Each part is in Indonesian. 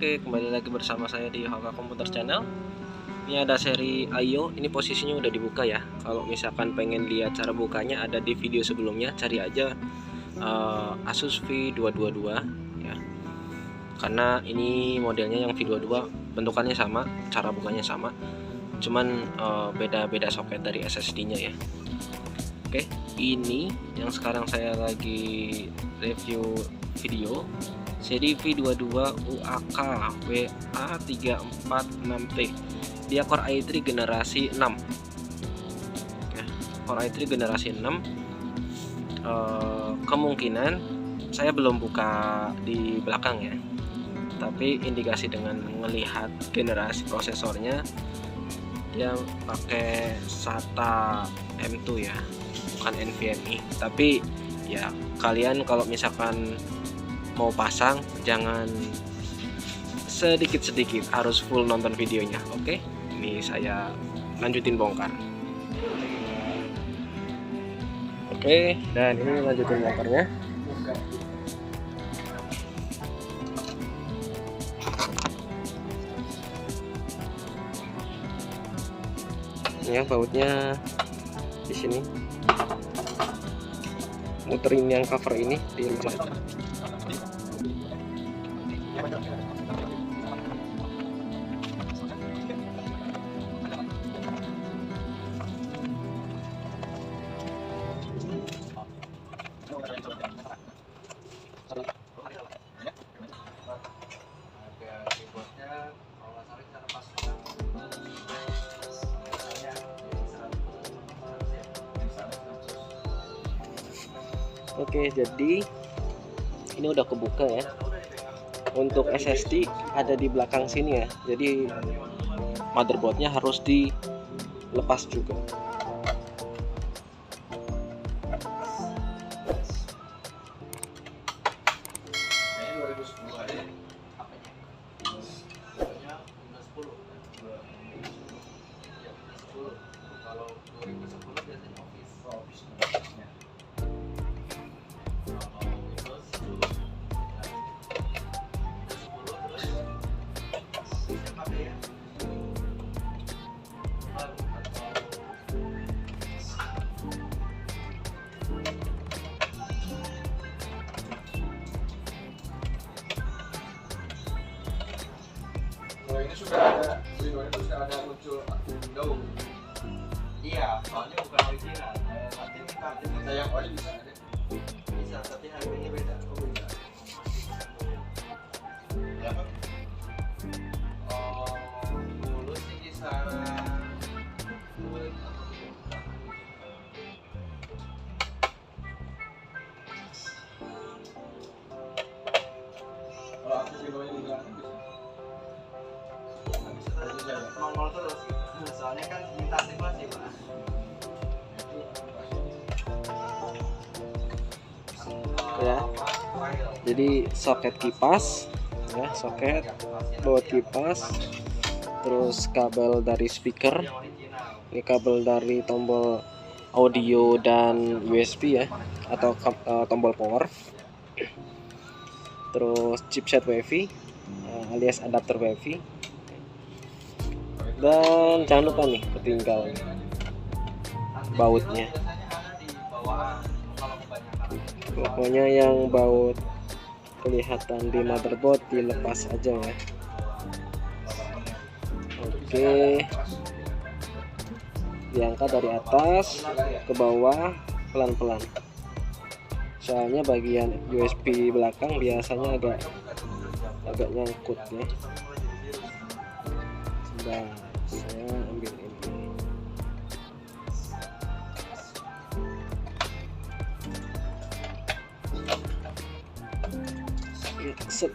Oke, kembali lagi bersama saya di Hoka Komputer Channel. Ini ada seri Ayo, ini posisinya udah dibuka ya. Kalau misalkan pengen lihat cara bukanya ada di video sebelumnya, cari aja Asus V222 ya. Karena ini modelnya yang V22, bentukannya sama, cara bukanya sama, cuman beda-beda soket dari SSD-nya ya. Oke, ini yang sekarang saya lagi review video seri V22 UAK WA346T. Dia Core i3 generasi 6 ya, Core i3 generasi 6. Kemungkinan saya belum buka di belakang ya, tapi indikasi dengan melihat generasi prosesornya dia pakai SATA M2 ya, bukan NVMe. Tapi ya kalian kalau misalkan mau pasang jangan sedikit-sedikit, harus full nonton videonya. Oke, ini saya lanjutin bongkar. Oke, dan ini lanjutin bongkarnya. Ya, bautnya di sini. Muterin yang cover ini di lepas. Oke, jadi ini udah kebuka ya. Untuk SSD ada di belakang sini ya. Jadi motherboardnya harus dilepas juga. Ini sudah ada muncul Windows. Iya, soalnya bukan original. Kita yang ori bisa ada. Bisa, tapi harganya beda. Oh, beda. Berapa? Oh, dulu sih kisaran Kalau akses Windows-nya di belakang bisa. nongol terus gitu. Soalnya kan minta aktivasi, Pak. Ya. Jadi soket kipas ya, soket baut kipas, terus kabel dari speaker, ini kabel dari tombol audio dan USB ya, atau tombol power, terus chipset WiFi alias adapter WiFi, dan jangan lupa nih ketinggal bautnya. Pokoknya yang baut kelihatan di motherboard dilepas aja ya. Oke, diangkat dari atas ke bawah pelan-pelan, soalnya bagian USB belakang biasanya agak nyangkut ya. Sebentar, saya ambil ini. Set.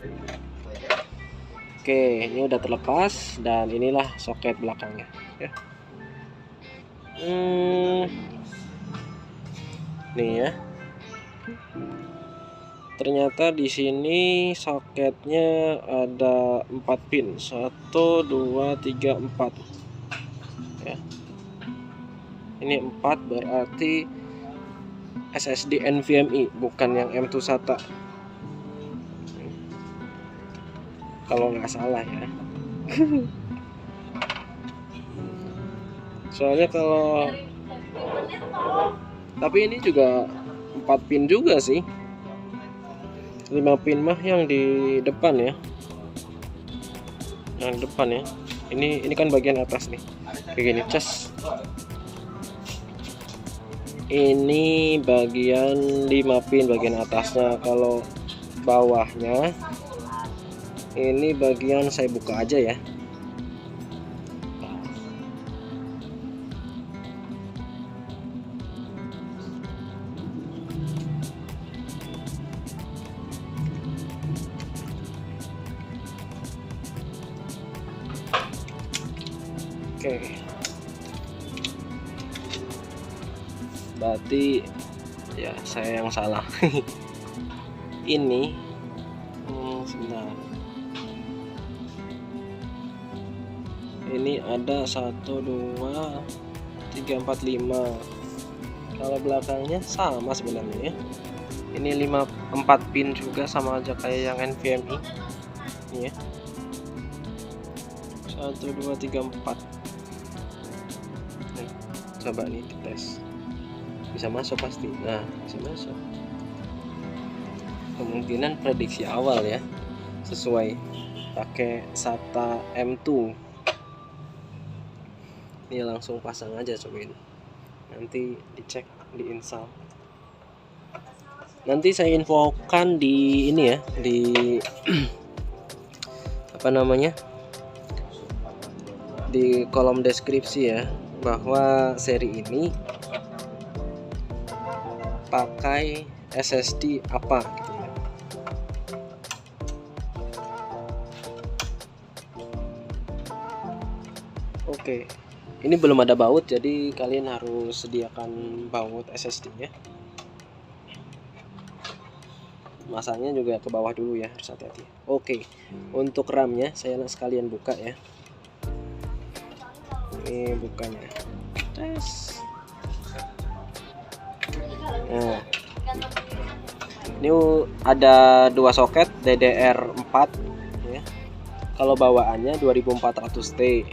Oke, ini udah terlepas dan inilah soket belakangnya ya. Nih ya. Ternyata di sini soketnya ada 4 pin. 1 2 3 4. Ya. Ini 4 berarti SSD NVMe, bukan yang M2 SATA. kalau nggak salah ya. Soalnya kalau tapi ini juga 4 pin juga sih. 5 pin mah yang di depan ya. Yang depan ya. Ini kan bagian atas nih. Kayak gini, cas. Ini bagian 5 pin bagian atasnya. Kalau bawahnya ini bagian saya buka aja ya. Oke, berarti ya saya yang salah. Ini sebentar, ini ada 1 2 3 4 5. Kalau belakangnya sama sebenarnya ya. Ini 4 pin juga, sama aja kayak yang NVMe ini ya. 1 2 3 4. Coba nih tes, bisa masuk pasti. Nah, bisa masuk. Kemungkinan prediksi awal ya, sesuai pakai SATA M2. Ini langsung pasang aja, cobain. Nanti dicek, diinstal. Nanti saya infokan di ini ya, di apa namanya, di kolom deskripsi ya, bahwa seri ini pakai SSD apa gitu ya. Oke, ini belum ada baut, jadi kalian harus sediakan baut SSD-nya. Masangnya juga ke bawah dulu ya, harus hati-hati. Oke, untuk RAM-nya saya sekalian buka ya. Ini bukanya, tes. Nah, ini ada 2 soket DDR4 ya. Kalau bawaannya 2400T.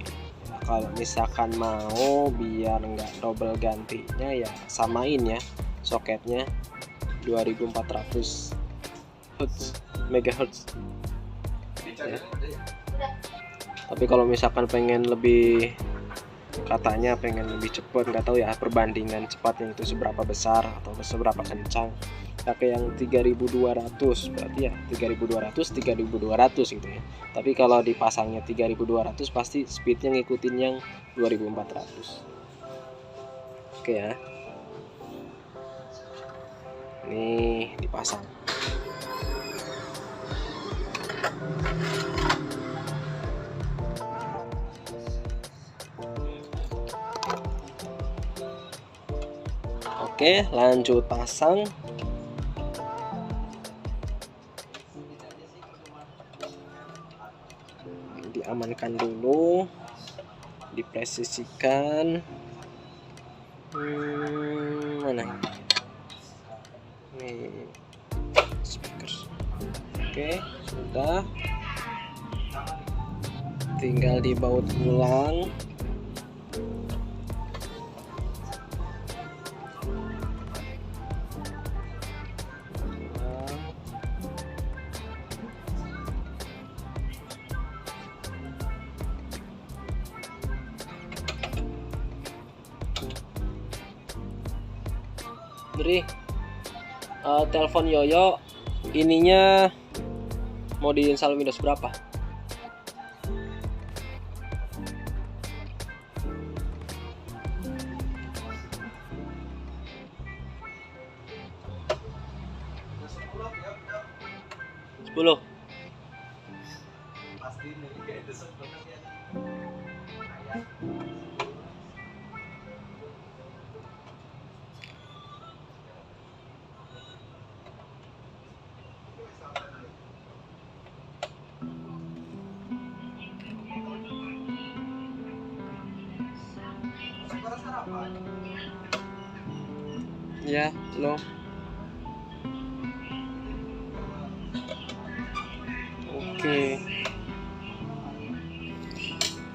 Kalau misalkan mau biar nggak double gantinya ya samain ya soketnya 2400 MHz ya. Tapi kalau misalkan pengen lebih, katanya pengen lebih cepat, nggak tahu ya perbandingan cepatnya itu seberapa besar atau seberapa kencang, pakai yang 3200, berarti ya 3200 gitu ya. Tapi kalau dipasangnya 3200 pasti speednya ngikutin yang 2400. Oke ya, ini dipasang. Oke, lanjut pasang. Diamankan dulu, dipresisikan. Mana ini? Speaker. Oke, sudah. Tinggal dibaut ulang. Beri telepon Yoyo, ininya mau diinstal Windows berapa? Sepuluh. Ya, lo. Oke.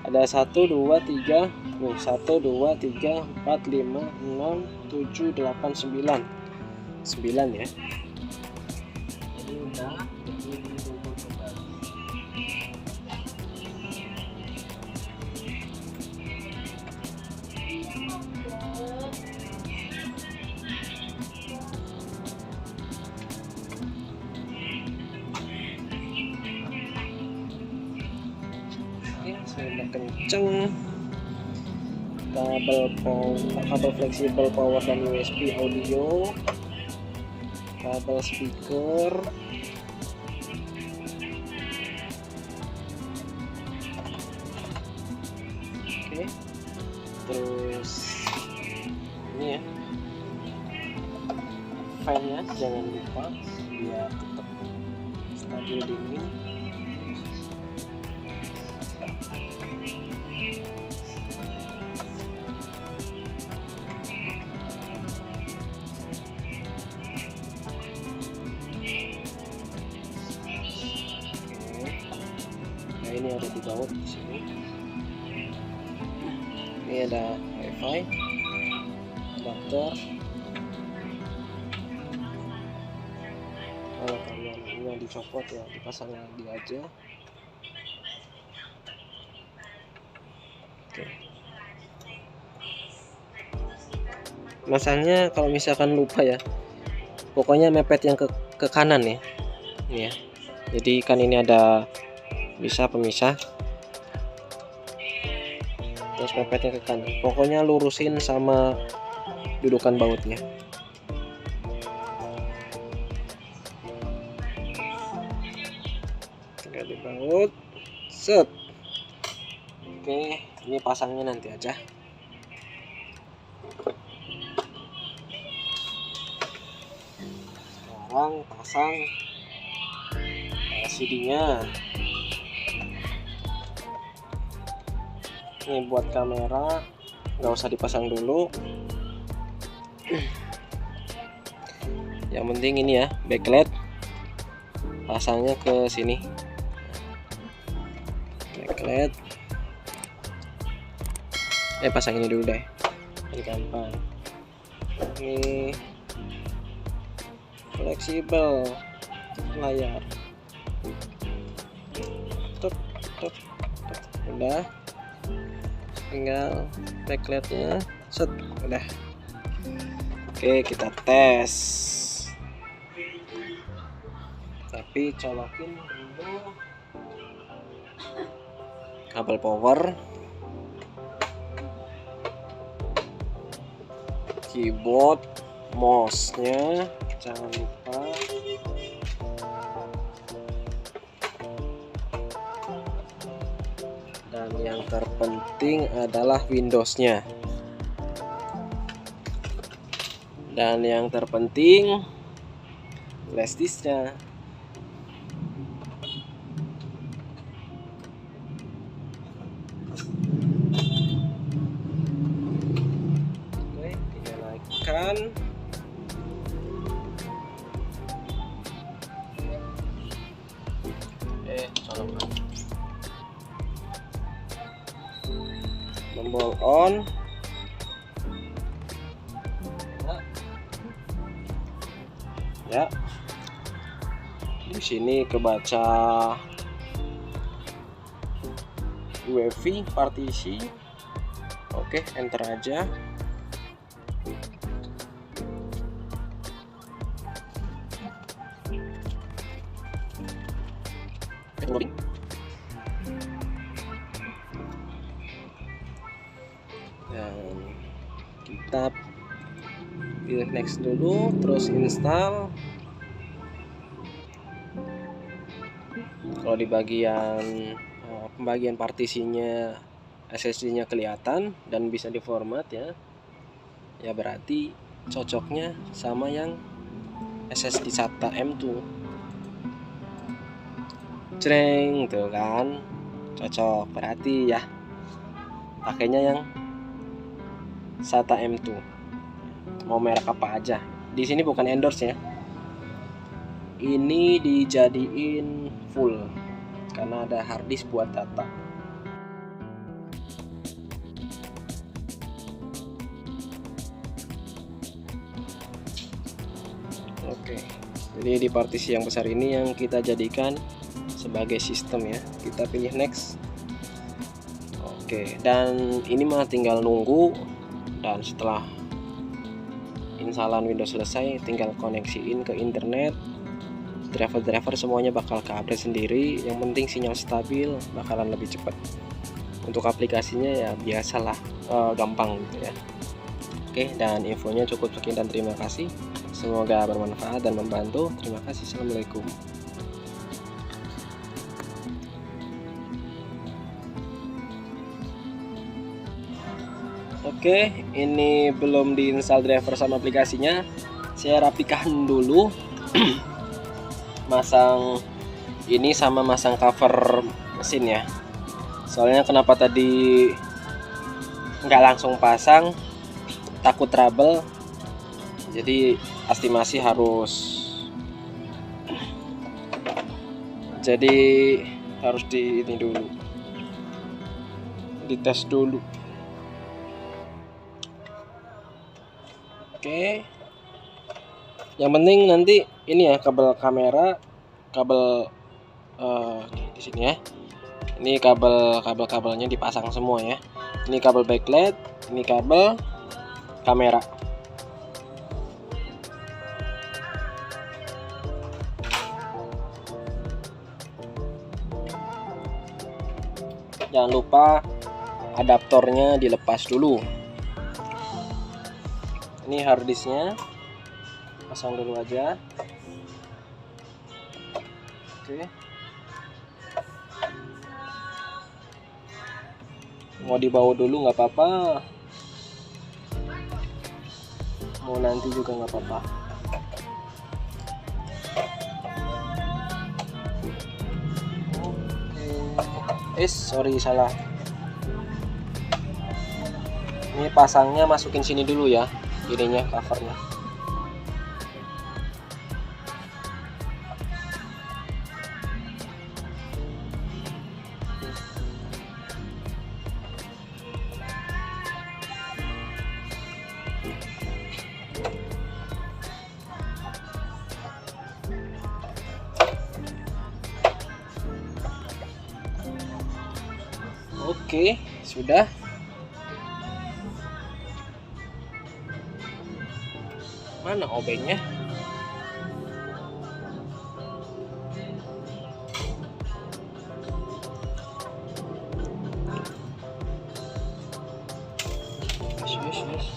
Ada 1 2 3 nih, 1 2 3 4 5 6 7 8 9 9 ya. Ini udah ditumpuk kembali. Sudah kenceng. Kabel fleksibel power dan USB audio, kabel speaker, oke. Terus ini ya, fan-nya jangan lupa biar tetap stabil dingin. Nah, ini ada di bawah di sini. Ini ada wifi, adapter. Kalau kalian ini yang dicopot ya dipasang lagi aja. Oke. Masangnya kalau misalkan lupa ya, pokoknya mepet yang ke kanan ya. Ini ya. Jadi kan ini ada bisa pemisah, terus mepetnya ke kanan. Pokoknya lurusin sama dudukan bautnya. Tinggal di baut, set. Oke, ini pasangnya nanti aja. Sekarang pasang LCD-nya. Ini buat kamera nggak usah dipasang dulu. Yang penting ini ya, backlight pasangnya ke sini. Backlight pasang ini dulu deh, ini gampang. Ini fleksibel layar, tuk, tuk, tuk. Udah, tinggal backlightnya, set, udah. Oke, kita tes, tapi colokin dulu kabel power, keyboard, mouse-nya jangan lupa. Dan yang terpenting adalah Windows-nya. Dan yang terpenting flash disk-nya. Oke, tinggal naikkan. Colokkan. Tombol on. Ya. Di sini kebaca UEFI partisi. Oke, enter aja. Dan kita pilih next dulu, terus install. Kalau di bagian pembagian partisinya SSD-nya kelihatan dan bisa diformat ya, ya berarti cocoknya sama yang SSD SATA M2. Jreng tuh kan, cocok, berarti ya pakainya yang SATA M2. Mau merek apa aja, di sini bukan endorse ya, ini dijadiin full karena ada harddisk buat data. Oke, jadi di partisi yang besar ini yang kita jadikan sebagai sistem ya. Kita pilih next. Oke, dan ini mah tinggal nunggu, dan setelah instalan Windows selesai tinggal koneksiin ke internet. Driver semuanya bakal ke-update sendiri. Yang penting sinyal stabil, bakalan lebih cepat. Untuk aplikasinya ya biasalah, gampang gitu ya. Oke, dan infonya cukup sekian dan terima kasih. Semoga bermanfaat dan membantu. Terima kasih. Assalamualaikum. Oke, ini belum diinstal driver sama aplikasinya. Saya rapikan dulu. Masang ini sama masang cover mesin ya. Soalnya kenapa tadi nggak langsung pasang, takut trouble. Jadi estimasi harus di ini dulu, dites dulu. Oke, yang penting nanti ini ya, kabel kamera, kabel di sini ya. Ini kabelnya dipasang semua ya. Ini kabel backlight, ini kabel kamera. Jangan lupa adaptornya dilepas dulu. Ini harddisknya pasang dulu aja. Oke, mau dibawa dulu nggak apa-apa, mau nanti juga nggak apa-apa. Sorry, salah. Ini pasangnya masukin sini dulu ya, ininya, covernya. Oke, sudah. Mana obengnya? Yes.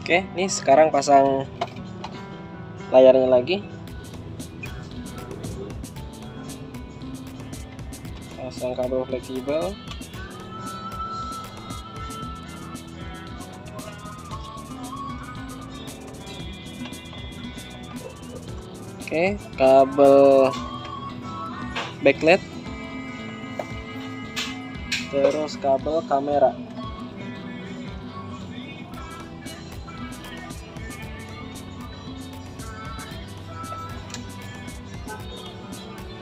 Oke, nih sekarang pasang layarnya lagi. Pasang kabel fleksibel. Oke, kabel backlight, terus kabel kamera.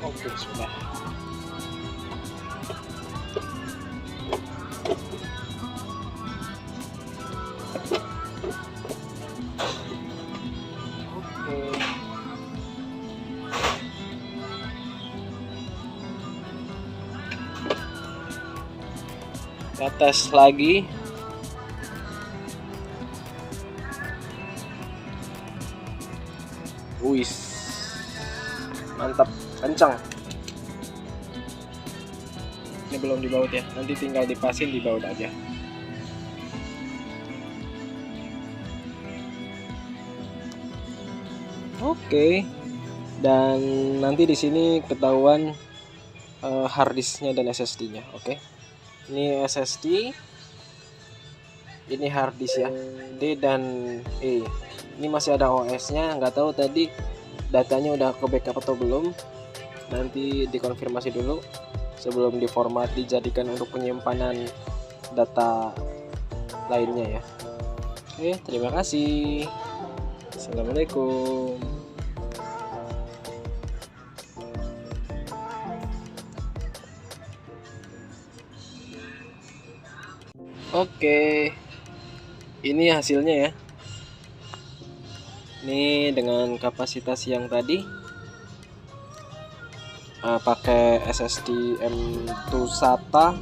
Oke, sudah. Kita tes lagi. Wis, mantap, kencang. Ini belum dibaut ya, nanti tinggal dipasin, dibaut aja. Oke, dan nanti di sini ketahuan harddisknya dan SSD-nya. Oke, ini SSD, ini harddisk ya, D dan E. Ini masih ada OS-nya, nggak tahu tadi datanya udah ke backup atau belum. Nanti dikonfirmasi dulu sebelum diformat dijadikan untuk penyimpanan data lainnya ya. Oke, terima kasih. Assalamualaikum. Oke, ini hasilnya ya. Ini dengan kapasitas yang tadi, pakai SSD M2 SATA.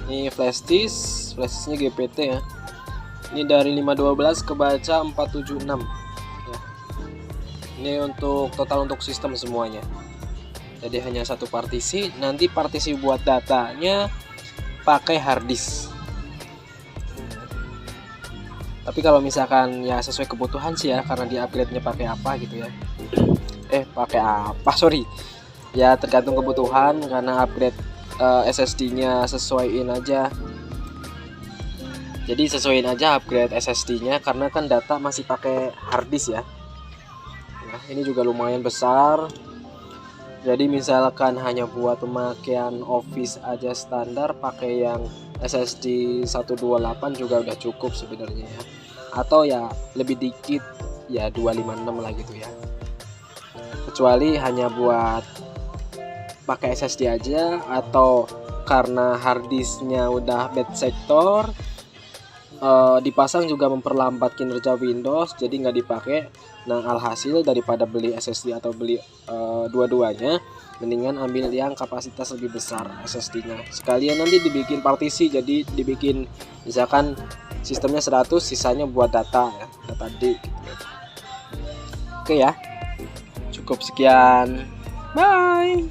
Ini flashdisknya GPT ya. Ini dari 512 kebaca 476 ya. Ini untuk total untuk sistem semuanya. Jadi hanya satu partisi. Nanti partisi buat datanya pakai harddisk. Tapi kalau misalkan ya sesuai kebutuhan sih ya, karena di upgrade-nya pakai apa gitu ya. Pakai apa? Sorry. Ya tergantung kebutuhan, karena upgrade SSD-nya sesuaiin aja. Jadi sesuaiin aja upgrade SSD-nya, karena kan data masih pakai harddisk ya. Nah, ini juga lumayan besar. Jadi misalkan hanya buat pemakaian Office aja standar, pakai yang SSD 128 juga udah cukup sebenarnya ya. Atau ya lebih dikit ya 256 lah gitu ya. Kecuali hanya buat pakai SSD aja, atau karena harddisknya udah bad sector, dipasang juga memperlambat kinerja Windows, jadi nggak dipakai. Nah, alhasil daripada beli SSD atau beli dua-duanya, mendingan ambil yang kapasitas lebih besar SSD-nya. Sekalian nanti dibikin partisi, jadi dibikin misalkan sistemnya 100, sisanya buat data ya, data D gitu. Oke ya, cukup sekian, bye.